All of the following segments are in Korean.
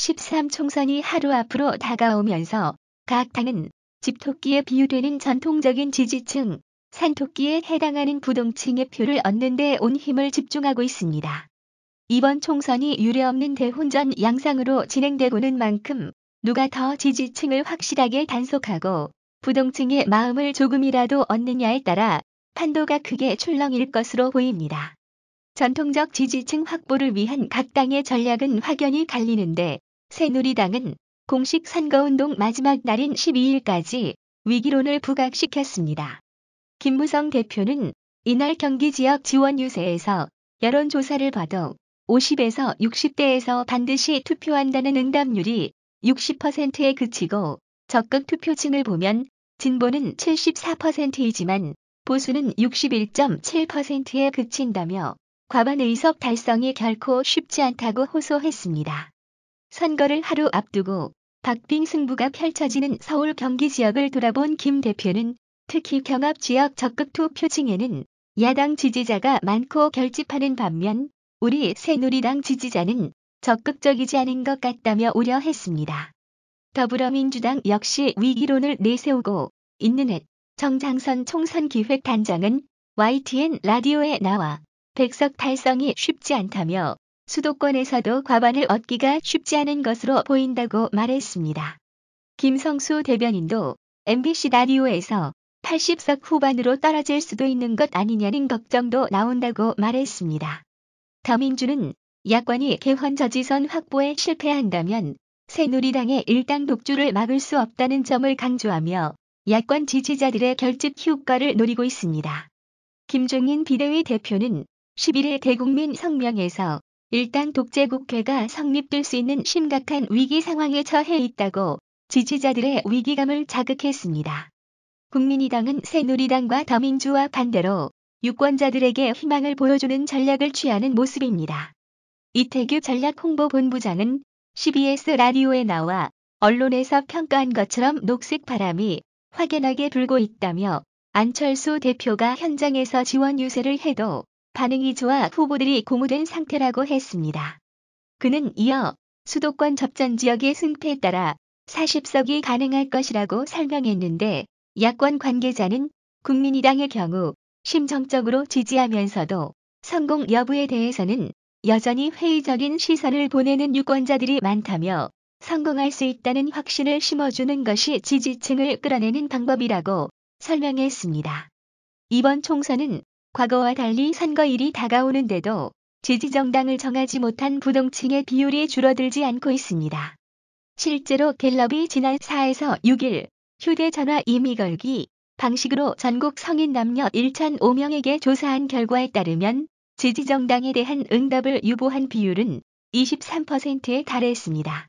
2013 총선이 하루 앞으로 다가오면서 각 당은 집토끼에 비유되는 전통적인 지지층, 산토끼에 해당하는 부동층의 표를 얻는 데 온 힘을 집중하고 있습니다. 이번 총선이 유례없는 대혼전 양상으로 진행되고는 만큼 누가 더 지지층을 확실하게 단속하고 부동층의 마음을 조금이라도 얻느냐에 따라 판도가 크게 출렁일 것으로 보입니다. 전통적 지지층 확보를 위한 각 당의 전략은 확연히 갈리는데 새누리당은 공식 선거운동 마지막 날인 12일까지 위기론을 부각시켰습니다. 김무성 대표는 이날 경기 지역 지원 유세에서 여론조사를 봐도 50에서 60대에서 반드시 투표한다는 응답률이 60%에 그치고 적극 투표층을 보면 진보는 74%이지만 보수는 61.7%에 그친다며 과반 의석 달성이 결코 쉽지 않다고 호소했습니다. 선거를 하루 앞두고 박빙 승부가 펼쳐지는 서울 경기 지역을 돌아본 김 대표는 특히 경합 지역 적극 투표층에는 야당 지지자가 많고 결집하는 반면 우리 새누리당 지지자는 적극적이지 않은 것 같다며 우려했습니다. 더불어민주당 역시 위기론을 내세우고 있는 해 정장선 총선기획단장은 YTN 라디오에 나와 백석 달성이 쉽지 않다며 수도권에서도 과반을 얻기가 쉽지 않은 것으로 보인다고 말했습니다. 김성수 대변인도 MBC 라디오에서 80석 후반으로 떨어질 수도 있는 것 아니냐는 걱정도 나온다고 말했습니다. 더민주는 야권이 개헌저지선 확보에 실패한다면 새누리당의 일당 독주를 막을 수 없다는 점을 강조하며 야권 지지자들의 결집 효과를 노리고 있습니다. 김종인 비대위 대표는 11일 대국민 성명에서 일당 독재 국회가 성립될 수 있는 심각한 위기 상황에 처해 있다고 지지자들의 위기감을 자극했습니다. 국민의당은 새누리당과 더민주와 반대로 유권자들에게 희망을 보여주는 전략을 취하는 모습입니다. 이태규 전략홍보본부장은 CBS 라디오에 나와 언론에서 평가한 것처럼 녹색 바람이 확연하게 불고 있다며 안철수 대표가 현장에서 지원 유세를 해도 반응이 좋아 후보들이 고무된 상태라고 했습니다. 그는 이어 수도권 접전 지역의 승패에 따라 40석이 가능할 것이라고 설명했는데 야권 관계자는 국민의당의 경우 심정적으로 지지하면서도 성공 여부에 대해서는 여전히 회의적인 시선을 보내는 유권자들이 많다며 성공할 수 있다는 확신을 심어주는 것이 지지층을 끌어내는 방법이라고 설명했습니다. 이번 총선은 과거와 달리 선거일이 다가오는데도 지지정당을 정하지 못한 부동층의 비율이 줄어들지 않고 있습니다. 실제로 갤럽이 지난 4에서 6일 휴대전화 이미 걸기 방식으로 전국 성인 남녀 1,005명에게 조사한 결과에 따르면 지지정당에 대한 응답을 유보한 비율은 23%에 달했습니다.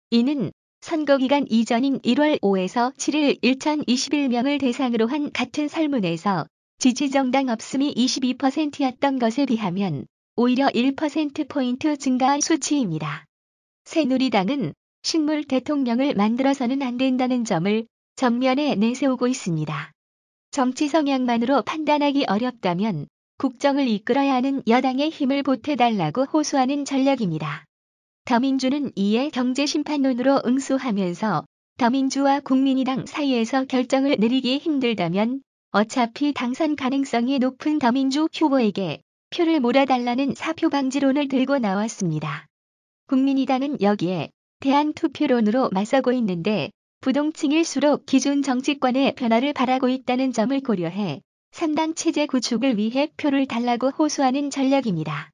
이는 선거기간 이전인 1월 5에서 7일 1,021명을 대상으로 한 같은 설문에서 지지정당 없음이 22%였던 것에 비하면 오히려 1%포인트 증가한 수치입니다. 새누리당은 식물 대통령을 만들어서는 안 된다는 점을 전면에 내세우고 있습니다. 정치 성향만으로 판단하기 어렵다면 국정을 이끌어야 하는 여당의 힘을 보태달라고 호소하는 전략입니다. 더민주는 이에 경제심판론으로 응수하면서 더민주와 국민의당 사이에서 결정을 내리기 힘들다면 어차피 당선 가능성이 높은 더민주 후보에게 표를 몰아달라는 사표방지론을 들고 나왔습니다. 국민의당은 여기에 대안투표론으로 맞서고 있는데 부동층일수록 기존 정치권의 변화를 바라고 있다는 점을 고려해 3당 체제 구축을 위해 표를 달라고 호소하는 전략입니다.